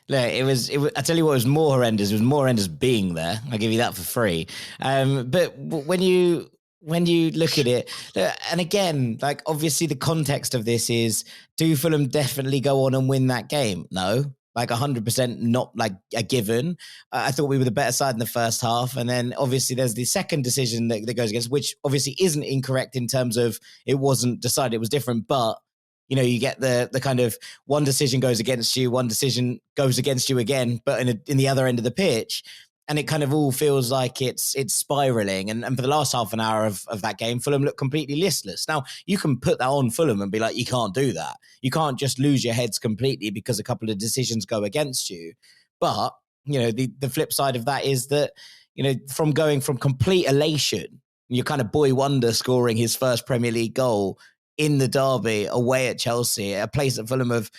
look, it was. I tell you what was more horrendous. It was more horrendous being there. I'll give you that for free. But when you look at it, and again, like obviously the context of this is: do Fulham definitely go on and win that game? No, like 100% not like a given. I thought we were the better side in the first half, and then obviously there's the second decision that goes against, which obviously isn't incorrect in terms of it wasn't decided; it was different, but. You get the kind of one decision goes against you, one decision goes against you again, but in the other end of the pitch. And it kind of all feels like it's spiraling. And for the last half an hour of that game, Fulham looked completely listless. Now, you can put that on Fulham and be like, you can't do that. You can't just lose your heads completely because a couple of decisions go against you. But, the flip side of that is that, from going from complete elation, your kind of boy wonder scoring his first Premier League goal in the derby away at Chelsea, a place that Fulham have,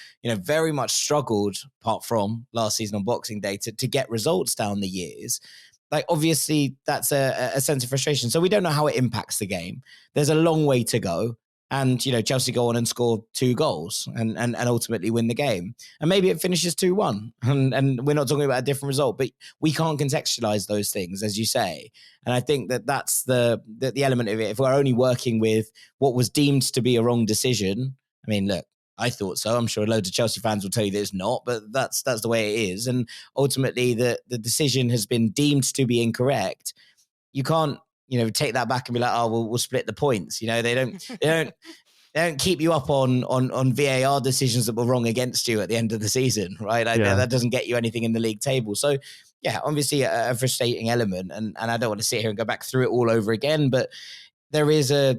very much struggled, apart from last season on Boxing Day, to get results down the years. Like, obviously, that's a sense of frustration. So we don't know how it impacts the game. There's a long way to go. And, Chelsea go on and score 2 goals and ultimately win the game. And maybe it finishes 2-1. And we're not talking about a different result, but we can't contextualize those things, as you say. And I think that's the element of it. If we're only working with what was deemed to be a wrong decision, I mean, look, I thought so. I'm sure loads of Chelsea fans will tell you that it's not, but that's the way it is. And ultimately, the decision has been deemed to be incorrect. You can't, take that back and be like, oh, we'll split the points. They don't keep you up on VAR decisions that were wrong against you at the end of the season, right? That doesn't get you anything in the league table. So, yeah, obviously a frustrating element, and I don't want to sit here and go back through it all over again, but there is a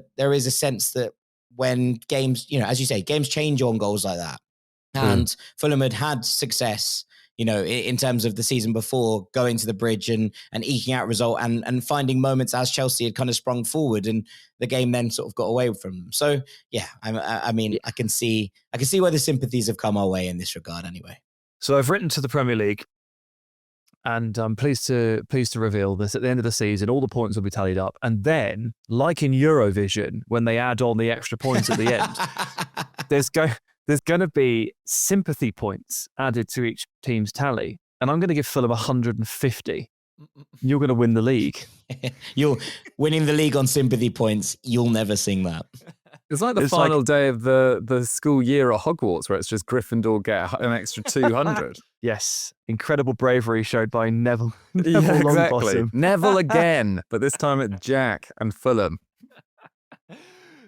sense that when games, as you say, games change on goals like that. And Fulham had success, in terms of the season before, going to the bridge and eking out a result and finding moments as Chelsea had kind of sprung forward, and the game then sort of got away from them. So yeah, I mean, I can see where the sympathies have come our way in this regard anyway. So I've written to the Premier League, and I'm pleased to reveal this. At the end of the season, all the points will be tallied up. And then, like in Eurovision, when they add on the extra points at the end, there's going to be sympathy points added to each team's tally. And I'm going to give Fulham 150. You're going to win the league. You're winning the league on sympathy points. You'll never sing that. It's like the final day of the school year at Hogwarts, where it's just Gryffindor get an extra 200. Yes. Incredible bravery showed by Neville Longbottom. Exactly. Neville again, but this time at Jack and Fulham.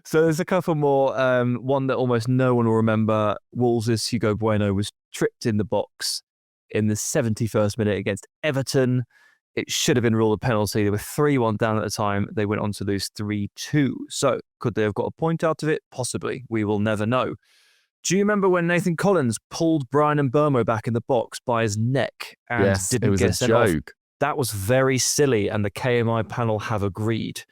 So there's a couple more. One that almost no one will remember. Wolves' Hugo Bueno was tripped in the box in the 71st minute against Everton. It should have been ruled a penalty. They were 3-1 down at the time. They went on to lose 3-2. So could they have got a point out of it? Possibly. We will never know. Do you remember when Nathan Collins pulled Brian Mbeumo back in the box by his neck and didn't get sent off? That was very silly, and the KMI panel have agreed.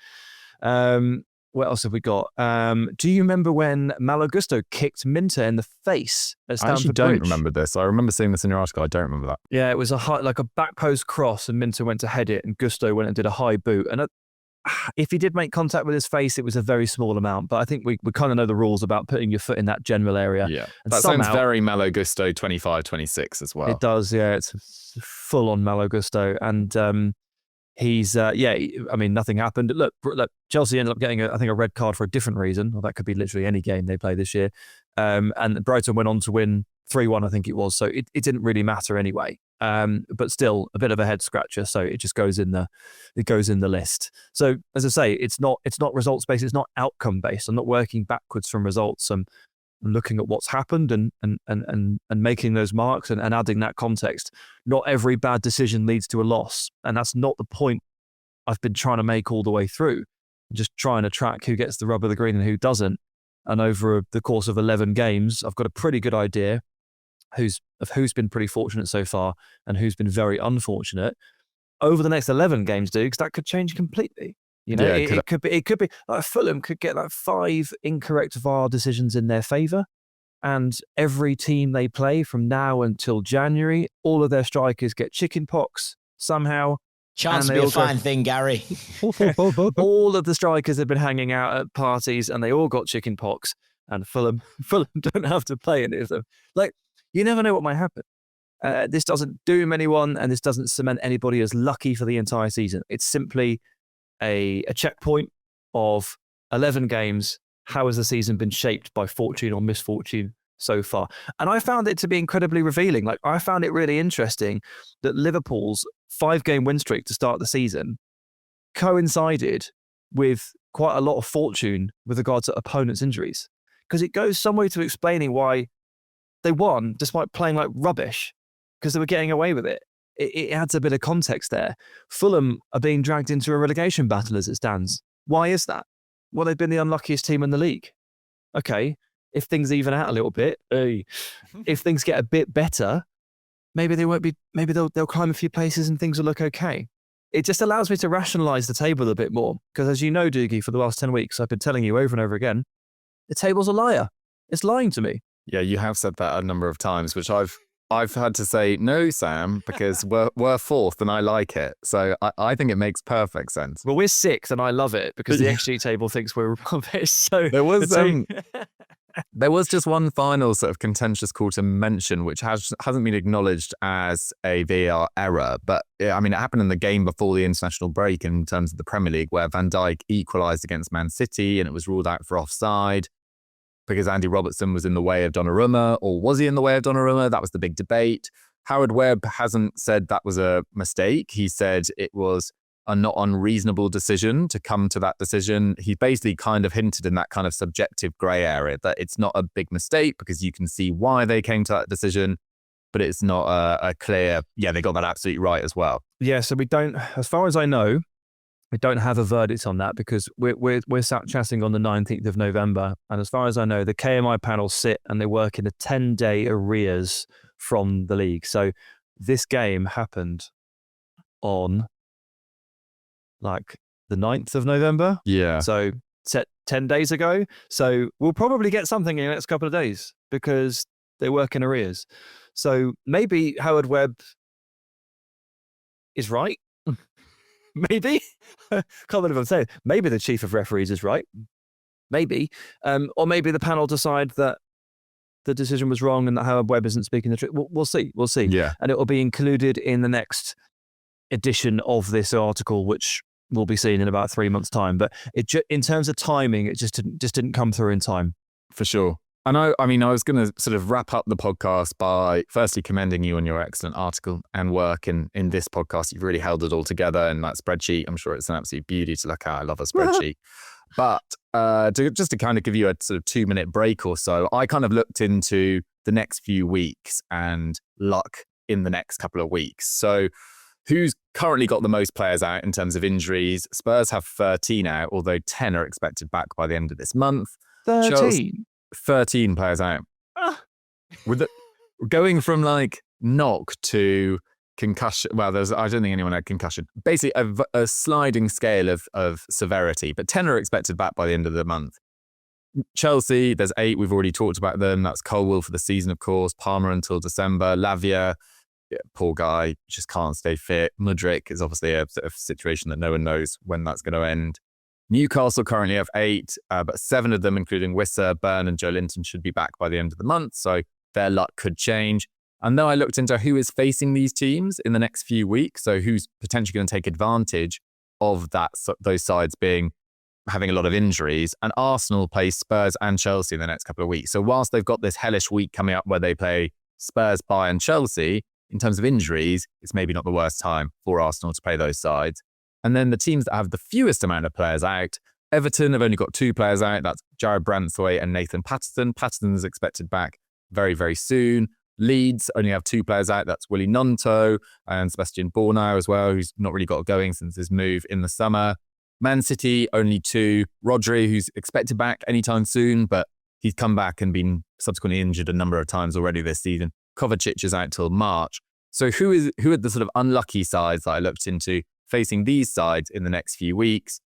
What else have we got? Do you remember when Malo Gusto kicked Minter in the face at Stamford Bridge? I actually don't remember this. I remember seeing this in your article. I don't remember that. Yeah, it was like a back post cross, and Minter went to head it, and Gusto went and did a high boot. And if he did make contact with his face, it was a very small amount. But I think we kind of know the rules about putting your foot in that general area. Yeah, that sounds very Malo Gusto 25-26 as well. It does, yeah. It's full on Malo Gusto. And he's, I mean, nothing happened. Look, Chelsea ended up getting, I think, a red card for a different reason. Well, that could be literally any game they play this year. And Brighton went on to win 3-1, I think it was. So it didn't really matter anyway. But still a bit of a head scratcher. So it just goes in the list. So as I say, it's not results based. It's not outcome based. I'm not working backwards from results. I'm looking at what's happened and making those marks and adding that context. Not every bad decision leads to a loss. And that's not the point I've been trying to make all the way through. I'm just trying to track who gets the rub of the green and who doesn't. And over the course of 11 games, I've got a pretty good idea who's been pretty fortunate so far and who's been very unfortunate. Over the next 11 games, Dukes, that could change completely. It could be like Fulham could get like 5 incorrect VAR decisions in their favour, and every team they play from now until January, all of their strikers get chicken pox somehow. Chance to be a fine thing, Gary. All of the strikers have been hanging out at parties and they all got chicken pox, and Fulham don't have to play any of them. Like, you never know what might happen. This doesn't doom anyone, and this doesn't cement anybody as lucky for the entire season. It's simply a checkpoint of 11 games. How has the season been shaped by fortune or misfortune so far? And I found it to be incredibly revealing. Like, I found it really interesting that Liverpool's 5-game win streak to start the season coincided with quite a lot of fortune with regard to opponents' injuries, because it goes some way to explaining why they won despite playing like rubbish, because they were getting away with it. It adds a bit of context there. Fulham are being dragged into a relegation battle as it stands. Why is that? Well, they've been the unluckiest team in the league. Okay, if things even out a little bit, if things get a bit better, maybe they won't be. Maybe they'll climb a few places and things will look okay. It just allows me to rationalise the table a bit more, because as you know, Dougie, for the last 10 weeks, I've been telling you over and over again, the table's a liar. It's lying to me. Yeah, you have said that a number of times, which I've had to say, no, Sam, because we're fourth and I like it. So I think it makes perfect sense. Well, we're sixth and I love it because the XG table thinks we're rubbish. So there was just one final sort of contentious call to mention, which hasn't been acknowledged as a VAR error. But I mean, it happened in the game before the international break in terms of the Premier League, where Van Dijk equalised against Man City and it was ruled out for offside. because Andy Robertson was in the way of Donnarumma, or was he in the way of Donnarumma? That was the big debate. Howard Webb hasn't said that was a mistake. He said it was a not unreasonable decision to come to that decision. He basically kind of hinted in that kind of subjective grey area that it's not a big mistake because you can see why they came to that decision, but it's not a clear, they got that absolutely right as well. Yeah, so we don't, as far as I know, we don't have a verdict on that because we're sat chatting on the 19th of November. And as far as I know, the KMI panel sit and they work in a 10-day arrears from the league. So this game happened on like the 9th of November. Yeah. So set 10 days ago. So we'll probably get something in the next couple of days because they work in arrears. So maybe Howard Webb is right. Maybe. Can't believe I'm saying. Maybe the chief of referees is right. Maybe. Or maybe the panel decide that the decision was wrong and that Howard Webb isn't speaking the truth. We'll see. We'll see. Yeah. And it will be included in the next edition of this article, which will be seen in about 3 months' time. But in terms of timing, it just didn't come through in time. For sure. And I was going to sort of wrap up the podcast by firstly commending you on your excellent article and work in this podcast. You've really held it all together in that spreadsheet. I'm sure it's an absolute beauty to look at. I love a spreadsheet. But just to kind of give you a sort of 2-minute break or so, I kind of looked into the next few weeks and luck in the next couple of weeks. So who's currently got the most players out in terms of injuries? Spurs have 13 out, although 10 are expected back by the end of this month. 13? Chelsea, 13 players out. Going from like knock to concussion. Well, I don't think anyone had concussion. Basically, a sliding scale of severity, but 10 are expected back by the end of the month. Chelsea, there's 8. We've already talked about them. That's Colwill for the season, of course. Palmer until December. Lavia, poor guy, just can't stay fit. Mudryk is obviously a situation that no one knows when that's going to end. Newcastle currently have 8, but 7 of them, including Wissa, Byrne and Joe Linton, should be back by the end of the month, so their luck could change. And then I looked into who is facing these teams in the next few weeks, so who's potentially going to take advantage of those sides having a lot of injuries. And Arsenal play Spurs and Chelsea in the next couple of weeks. So whilst they've got this hellish week coming up where they play Spurs, Bayern, Chelsea, in terms of injuries, it's maybe not the worst time for Arsenal to play those sides. And then the teams that have the fewest amount of players out, Everton have only got 2 players out. That's Jared Branthwaite and Nathan Patterson. Patterson is expected back very, very soon. Leeds only have 2 players out. That's Willie Gnonto and Sebastian Bornau as well, who's not really got going since his move in the summer. Man City, only 2. Rodri, who's expected back anytime soon, but he's come back and been subsequently injured a number of times already this season. Kovacic is out till March. So who are the sort of unlucky sides that I looked into facing these sides in the next few weeks?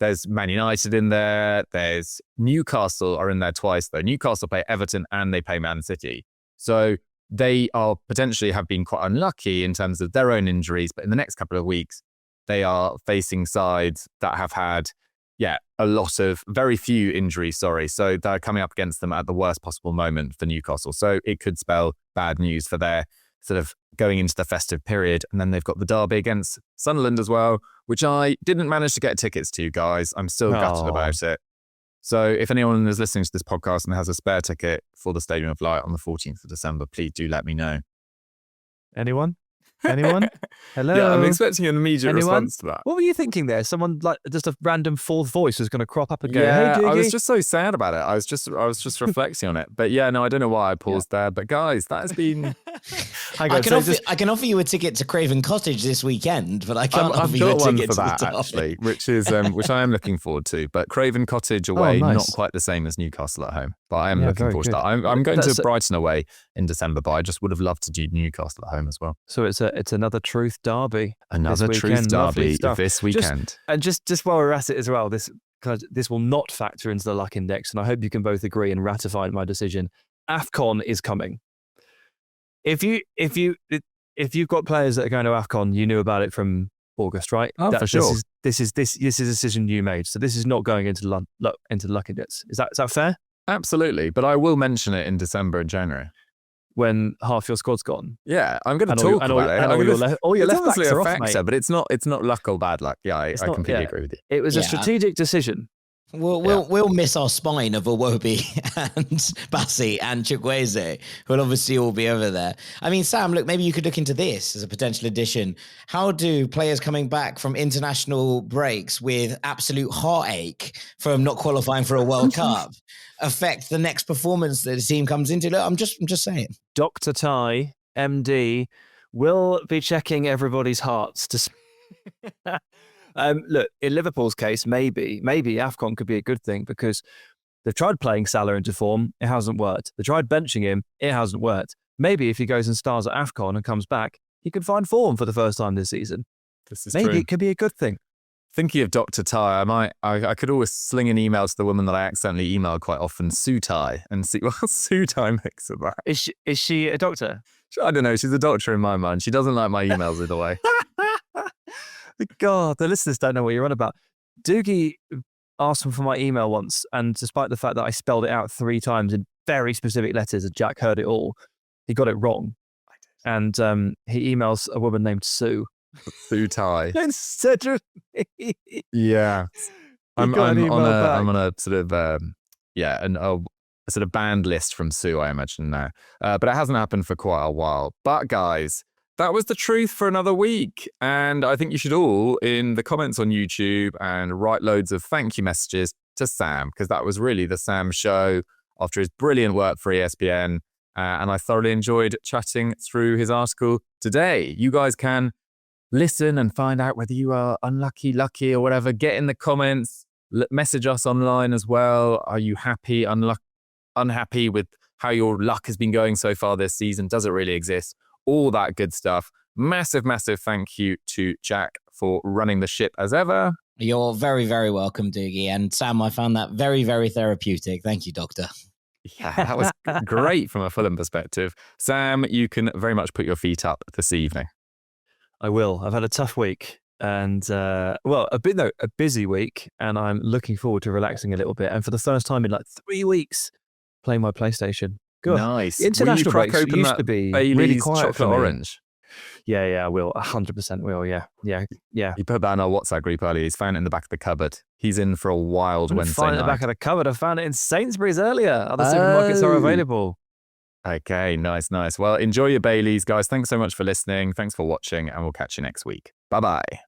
There's Man United in there. There's Newcastle are in there twice, though. Newcastle play Everton and they play Man City. So they are potentially have been quite unlucky in terms of their own injuries. But in the next couple of weeks, they are facing sides that have had, very few injuries, So they're coming up against them at the worst possible moment for Newcastle. So it could spell bad news for their sort of going into the festive period. And then they've got the derby against Sunderland as well, which I didn't manage to get tickets to, guys. I'm still gutted about it. So if anyone is listening to this podcast and has a spare ticket for the Stadium of Light on the 14th of December, please do let me know. Anyone? Hello? Yeah, I'm expecting an immediate response to that. What were you thinking there? Someone like just a random fourth voice was going to crop up and go, yeah, hey, Dougie. I was just so sad about it. I was just reflecting on it. But yeah, no, I don't know why I paused there. But guys, that has been... I can offer you a ticket to Craven Cottage this weekend, but I can't offer you a ticket to that, actually, which I am looking forward to. But Craven Cottage away, not quite the same as Newcastle at home. But I am looking forward to that. I'm going to Brighton away in December, but I just would have loved to do Newcastle at home as well. So it's another truth derby. Another truth derby this weekend. Just while we're at it as well, this will not factor into the luck index, and I hope you can both agree and ratify my decision. AFCON is coming. If you've got players that are going to AFCON, you knew about it from August, right? Oh, for sure. This is a decision you made. So this is not going into the luck index. Is that fair? Absolutely, but I will mention it in December and January. When half your squad's gone. Yeah, I'm going to talk about it. All your left backs are off, factor, mate. But it's not luck or bad luck. Yeah, I completely agree with you. It was a strategic decision. We'll miss our spine of Iwobi and Bassi and Chukwueze, who will obviously all be over there. I mean, Sam, look, maybe you could look into this as a potential addition. How do players coming back from international breaks with absolute heartache from not qualifying for a World Cup affect the next performance that the team comes into? Look, I'm just saying. Dr. Tighe, MD, will be checking everybody's hearts to. Look, in Liverpool's case, maybe AFCON could be a good thing because they've tried playing Salah into form, it hasn't worked. They tried benching him, it hasn't worked. Maybe if he goes and stars at AFCON and comes back, he could find form for the first time this season. This is maybe true. It could be a good thing. Thinking of Dr. Tighe, I could always sling an email to the woman that I accidentally email quite often, Sue Tighe, and see what Sue Tighe makes of that. Is she a doctor? I don't know. She's a doctor in my mind. She doesn't like my emails either way. God, the listeners don't know what you're on about. Dougie asked for my email once, and despite the fact that I spelled it out 3 times in very specific letters and Jack heard it all, he got it wrong. And he emails a woman named Sue. Sue Tighe. Instead of me. Yeah. I'm on a sort of, a sort of banned list from Sue, I imagine now. But it hasn't happened for quite a while. But guys, that was the truth for another week. And I think you should all, in the comments on YouTube, and write loads of thank you messages to Sam, because that was really the Sam show after his brilliant work for ESPN. And I thoroughly enjoyed chatting through his article today. You guys can listen and find out whether you are unlucky, lucky, or whatever. Get in the comments, message us online as well. Are you happy, unhappy with how your luck has been going so far this season? Does it really exist? All that good stuff. Massive, massive thank you to Jack for running the ship as ever. You're very, very welcome, Dougie. And Sam, I found that very, very therapeutic. Thank you, Doctor. Yeah, that was great from a Fulham perspective. Sam, you can very much put your feet up this evening. I will. I've had a tough week and, a busy week, and I'm looking forward to relaxing a little bit. And for the first time in like 3 weeks, playing my PlayStation. Good. Nice. International breaks used to be really quiet chocolate for me. orange. Yeah, I will. 100% will. Yeah. He put that in our WhatsApp group earlier. He's found it in the back of the cupboard. He's in for a wild Wednesday night. Found it in the back of the cupboard. I found it in Sainsbury's earlier. Other supermarkets are available. Okay, nice. Well, enjoy your Baileys, guys. Thanks so much for listening. Thanks for watching, and we'll catch you next week. Bye-bye.